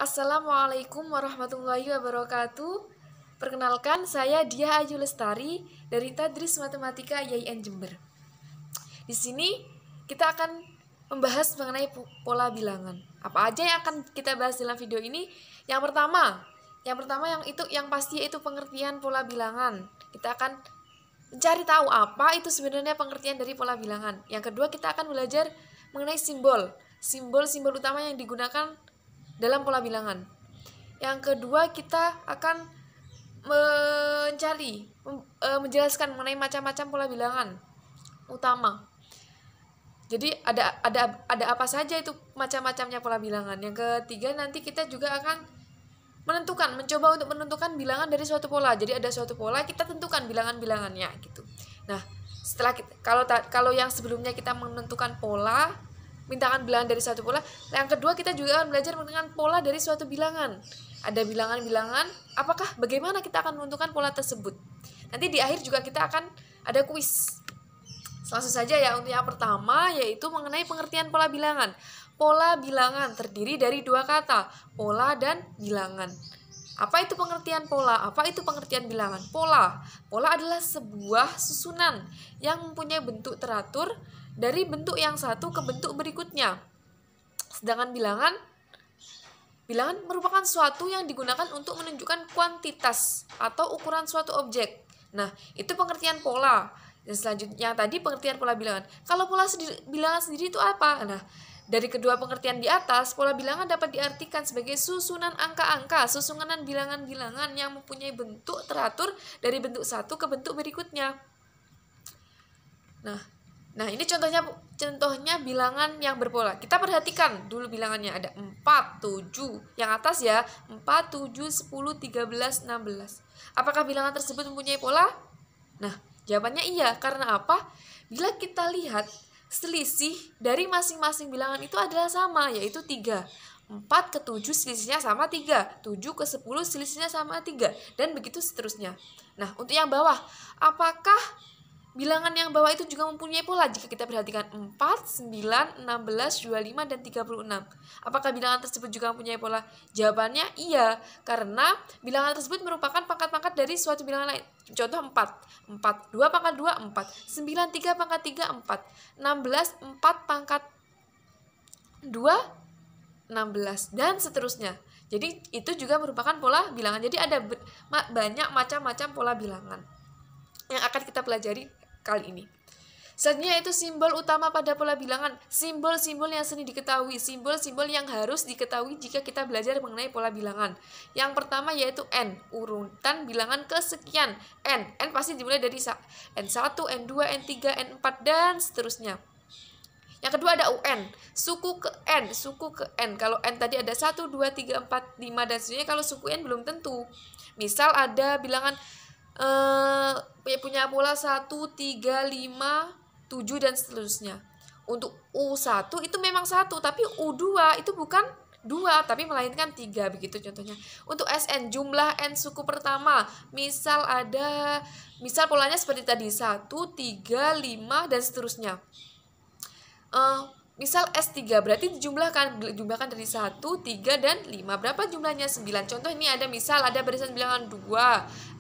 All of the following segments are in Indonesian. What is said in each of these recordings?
Assalamualaikum warahmatullahi wabarakatuh. Perkenalkan, saya Diah Ayu Lestari dari Tadris Matematika YIN Jember. Di sini kita akan membahas mengenai pola bilangan. Apa aja yang akan kita bahas dalam video ini? Yang pertama yang pasti yaitu pengertian pola bilangan. Kita akan mencari tahu apa itu sebenarnya pengertian dari pola bilangan. Yang kedua, kita akan belajar mengenai simbol utama yang digunakan dalam pola bilangan. Yang kedua, kita akan menjelaskan mengenai macam-macam pola bilangan utama. Jadi ada apa saja itu macam-macamnya pola bilangan. Yang ketiga, nanti kita juga akan mencoba untuk menentukan bilangan dari suatu pola. Jadi ada suatu pola, kita tentukan bilangan-bilangannya gitu. Nah, setelah kalau yang sebelumnya kita menentukan pola, mintakan bilangan dari suatu pola. Yang kedua, kita juga akan belajar menentukan pola dari suatu bilangan. Ada bilangan-bilangan, bagaimana kita akan menentukan pola tersebut. Nanti di akhir juga kita akan ada kuis. Langsung saja ya, untuk yang pertama yaitu mengenai pengertian pola bilangan. Pola bilangan terdiri dari dua kata, pola dan bilangan. Apa itu pengertian pola? Apa itu pengertian bilangan? Pola adalah sebuah susunan yang mempunyai bentuk teratur dari bentuk yang satu ke bentuk berikutnya. Sedangkan bilangan merupakan suatu yang digunakan untuk menunjukkan kuantitas atau ukuran suatu objek. Nah, itu pengertian pola. Dan selanjutnya tadi pengertian pola bilangan. Kalau bilangan sendiri itu apa? Nah, dari kedua pengertian di atas, pola bilangan dapat diartikan sebagai susunan angka-angka, susunan bilangan-bilangan yang mempunyai bentuk teratur dari bentuk satu ke bentuk berikutnya. Nah, ini contohnya bilangan yang berpola. Kita perhatikan dulu bilangannya, ada 4, 7. Yang atas ya, 4, 7, 10, 13, 16. Apakah bilangan tersebut mempunyai pola? Nah, jawabannya iya. Karena apa? Bila kita lihat selisih dari masing-masing bilangan itu adalah sama, yaitu 3. 4 ke 7 selisihnya sama 3. 7 ke 10 selisihnya sama 3. Dan begitu seterusnya. Nah, untuk yang bawah, apakah bilangan yang bawah itu juga mempunyai pola? Jika kita perhatikan 4, 9, 16, 25, dan 36. Apakah bilangan tersebut juga mempunyai pola? Jawabannya iya, karena bilangan tersebut merupakan pangkat-pangkat dari suatu bilangan lain. Contoh 4, 2 pangkat 2, 4, 9, 3 pangkat 3, 4, 16, 4 pangkat 2, 16, dan seterusnya. Jadi itu juga merupakan pola bilangan. Jadi ada banyak macam-macam pola bilangan yang akan kita pelajari kali ini. Selanjutnya itu simbol utama pada pola bilangan. Simbol-simbol yang sering diketahui, simbol-simbol yang harus diketahui jika kita belajar mengenai pola bilangan. Yang pertama yaitu N, urutan bilangan kesekian. N pasti dimulai dari N1, N2, N3, N4, dan seterusnya. Yang kedua ada UN, suku ke N. Kalau N tadi ada 1, 2, 3, 4, 5, dan seterusnya. Kalau suku N belum tentu. Misal ada bilangan punya pola 1, 3, 5, 7, dan seterusnya. Untuk U1 itu memang 1, tapi U2 itu bukan 2, tapi melainkan 3, begitu contohnya. Untuk SN, jumlah N suku pertama. Misal polanya seperti tadi, 1, 3, 5, dan seterusnya. Misal S3 berarti dijumlahkan dari 1, 3, dan 5. Berapa jumlahnya? 9. Contoh ini ada barisan bilangan 2,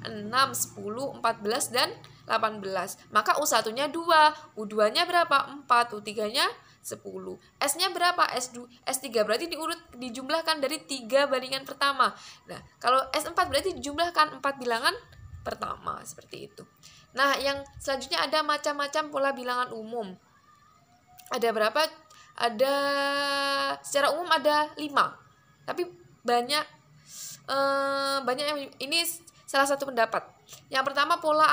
6, 10, 14, dan 18. Maka U1-nya 2, U2-nya berapa? 4, U3-nya 10. S-nya berapa? S3 berarti dijumlahkan dari 3 bandingan pertama. Nah, kalau S4 berarti dijumlahkan 4 bilangan pertama, seperti itu. Nah, yang selanjutnya ada macam-macam pola bilangan umum. Ada berapa? Secara umum ada 5. Tapi banyak yang ini salah satu pendapat. Yang pertama, pola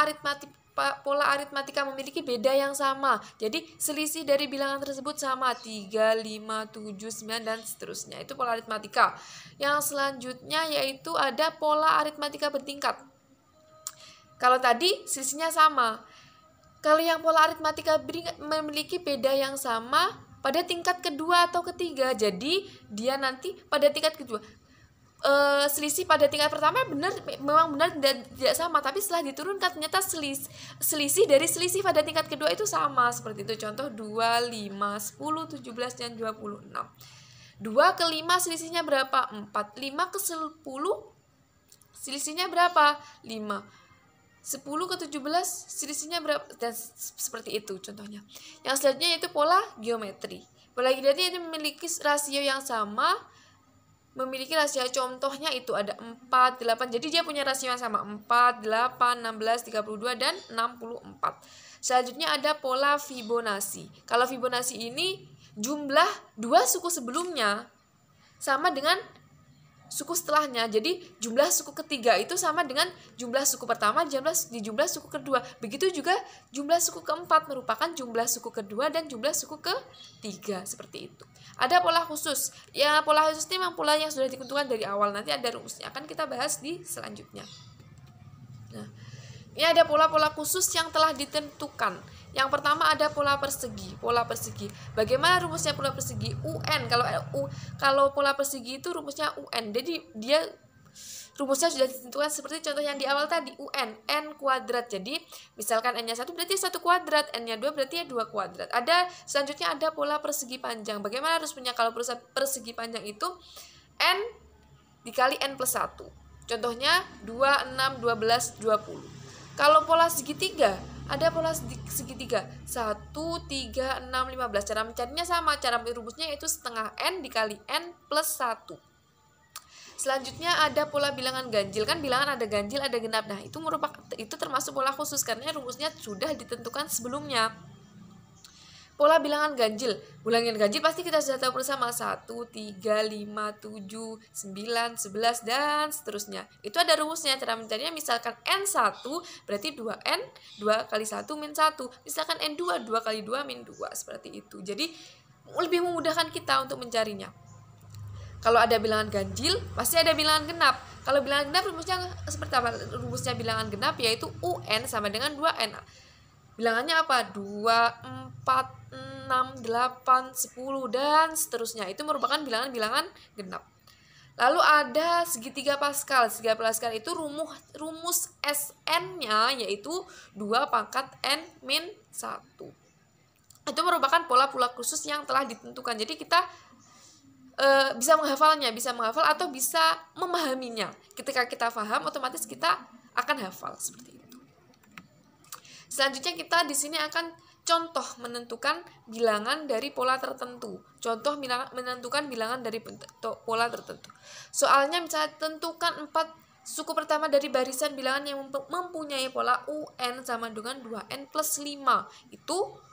aritmatika memiliki beda yang sama. Jadi selisih dari bilangan tersebut sama, 3, 5, 7, 9, dan seterusnya. Itu pola aritmatika. Yang selanjutnya yaitu ada pola aritmatika bertingkat. Kalau tadi selisihnya sama. Kalau yang pola aritmatika memiliki beda yang sama pada tingkat kedua atau ketiga. Jadi dia nanti pada tingkat kedua selisih pada tingkat pertama memang benar tidak sama, tapi setelah diturunkan ternyata selisih dari selisih pada tingkat kedua itu sama. Seperti itu contoh 2, 5, 10, 17, dan 26. 2 ke 5 selisihnya berapa? 4. 5 ke 10 selisihnya berapa? 5. 10 ke 17 selisihnya berapa? Dan seperti itu contohnya. Yang selanjutnya yaitu pola geometri. Pola geometri itu memiliki rasio yang sama, memiliki rasio contohnya itu ada 4, 8. Jadi dia punya rasio yang sama, 4, 8, 16, 32 dan 64. Selanjutnya ada pola Fibonacci. Kalau Fibonacci ini jumlah dua suku sebelumnya sama dengan suku setelahnya. Jadi jumlah suku ketiga itu sama dengan jumlah suku pertama di jumlah suku kedua. Begitu juga jumlah suku keempat merupakan jumlah suku kedua dan jumlah suku ketiga, seperti itu. Ada pola khusus. Ya, pola khusus ini memang pola yang sudah ditentukan dari awal. Nanti ada rumusnya, akan kita bahas di selanjutnya. Nah, ini ada pola-pola khusus yang telah ditentukan. Yang pertama ada pola persegi. Pola persegi. Bagaimana rumusnya pola persegi? UN. Kalau pola persegi itu rumusnya UN. Jadi dia rumusnya sudah ditentukan seperti contoh yang di awal tadi, UN, n kuadrat. Jadi misalkan n-nya 1 berarti 1 kuadrat, n-nya 2 berarti 2 kuadrat. Selanjutnya ada pola persegi panjang. Bagaimana rumusnya kalau persegi panjang itu n dikali n plus 1. Contohnya 2, 6, 12, 20. Kalau pola segitiga, ada pola segitiga 1, 3, 6, 15. Cara mencarinya sama, cara rumusnya yaitu setengah n dikali n plus 1. Selanjutnya ada pola bilangan ganjil. Kan bilangan ada ganjil, ada genap. Nah, itu termasuk pola khusus karena rumusnya sudah ditentukan sebelumnya. Pola bilangan ganjil. Bilangan ganjil pasti kita sudah tahu bersama, 1, 3, 5, 7, 9, 11 dan seterusnya. Itu ada rumusnya. Cara mencarinya misalkan n1 berarti 2n, 2 kali 1 min 1. Misalkan n2, 2 kali 2 min 2, seperti itu. Jadi lebih memudahkan kita untuk mencarinya. Kalau ada bilangan ganjil, pasti ada bilangan genap. Kalau bilangan genap rumusnya seperti apa? Rumusnya bilangan genap yaitu UN sama dengan 2n. Bilangannya apa? 2, 4, 6, 8, 10 dan seterusnya. Itu merupakan bilangan-bilangan genap. Lalu ada segitiga Pascal. Segitiga Pascal itu rumus SN-nya yaitu 2 pangkat n min 1. Itu merupakan pola-pola khusus yang telah ditentukan. Jadi kita bisa menghafal atau bisa memahaminya. Ketika kita paham, otomatis kita akan hafal seperti itu. Selanjutnya kita di sini akan contoh menentukan bilangan dari pola tertentu. Contoh menentukan bilangan dari pola tertentu. Soalnya misalnya tentukan 4 suku pertama dari barisan bilangan yang mempunyai pola UN sama dengan 2N plus 5. Itu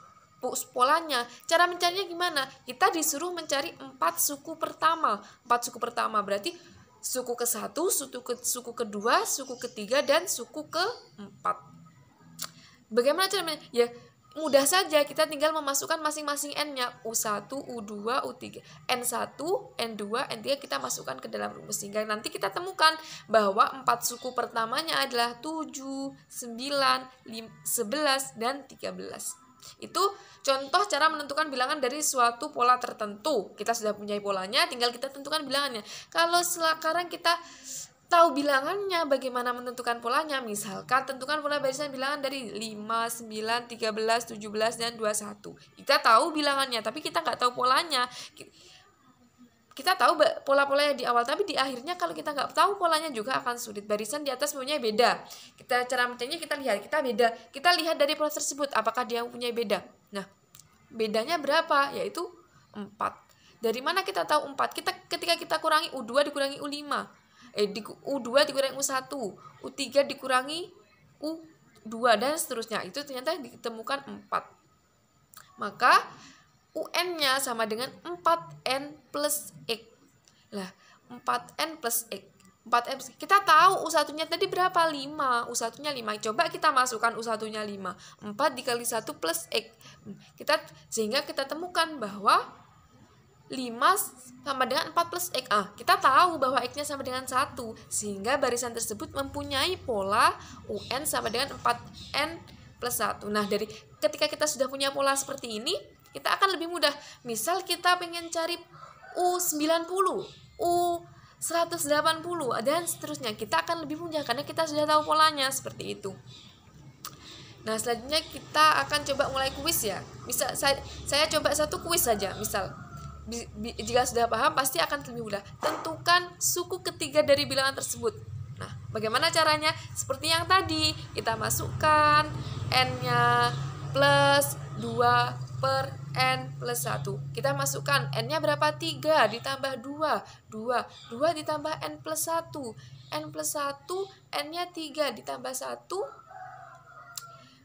polanya. Cara mencarinya gimana? Kita disuruh mencari 4 suku pertama. 4 suku pertama berarti suku ke-1, suku kedua, suku ketiga, dan suku ke-4. Bagaimana caranya? Ya, mudah saja, kita tinggal memasukkan masing-masing n-nya, U1, U2, U3, N1, N2, N3 kita masukkan ke dalam rumus sehingga nanti kita temukan bahwa 4 suku pertamanya adalah 7, 9, 11 dan 13. Itu contoh cara menentukan bilangan dari suatu pola tertentu. Kita sudah punya polanya, tinggal kita tentukan bilangannya. Kalau sekarang kita tahu bilangannya, bagaimana menentukan polanya? Misalkan tentukan pola barisan bilangan dari 5, 9, 13, 17, dan 21. Kita tahu bilangannya, tapi kita nggak tahu polanya. Kita tahu pola-polanya di awal, tapi di akhirnya kalau kita nggak tahu polanya juga akan sulit. Barisan di atas punya beda. Cara mencarinya kita beda. Kita lihat dari pola tersebut, apakah dia punya beda. Nah, bedanya berapa? Yaitu 4. Dari mana kita tahu 4? Ketika kita kurangi U2 dikurangi U5. U2 dikurangi U1, U3 dikurangi U2 dan seterusnya. Itu ternyata ditemukan 4. Maka UN-nya sama dengan 4N plus X. Lah, 4N plus X. 4N plus X. Kita tahu U1-nya tadi berapa? 5. U1-nya 5. Coba kita masukkan U1-nya 5. 4 dikali 1 plus X. Sehingga kita temukan bahwa 5 sama dengan 4 plus X. Kita tahu bahwa X-nya sama dengan 1. Sehingga barisan tersebut mempunyai pola UN sama dengan 4N plus 1. Nah, ketika kita sudah punya pola seperti ini, kita akan lebih mudah. Misal kita pengen cari U90, U180, dan seterusnya. Kita akan lebih mudah karena kita sudah tahu polanya seperti itu. Nah, selanjutnya kita akan coba mulai kuis ya. Misal saya coba satu kuis saja. Misal Jika sudah paham, pasti akan lebih mudah. Tentukan suku ketiga dari bilangan tersebut. Nah, bagaimana caranya? Seperti yang tadi, kita masukkan n-nya plus 2 per n plus 1. Kita masukkan n-nya berapa? 3 ditambah 2. 2 ditambah n plus 1. N plus 1, n-nya 3 ditambah 1,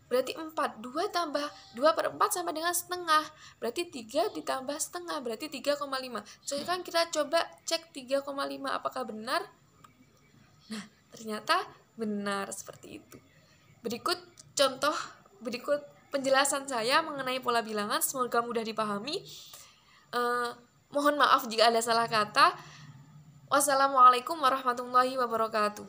berarti 4. 2 tambah 2 per 4 sama dengan setengah. Berarti 3 ditambah setengah, berarti 3,5. Sekarang kita coba cek 3,5 apakah benar. Nah, ternyata benar seperti itu. Berikut penjelasan saya mengenai pola bilangan. Semoga mudah dipahami. Mohon maaf jika ada salah kata. Wassalamualaikum warahmatullahi wabarakatuh.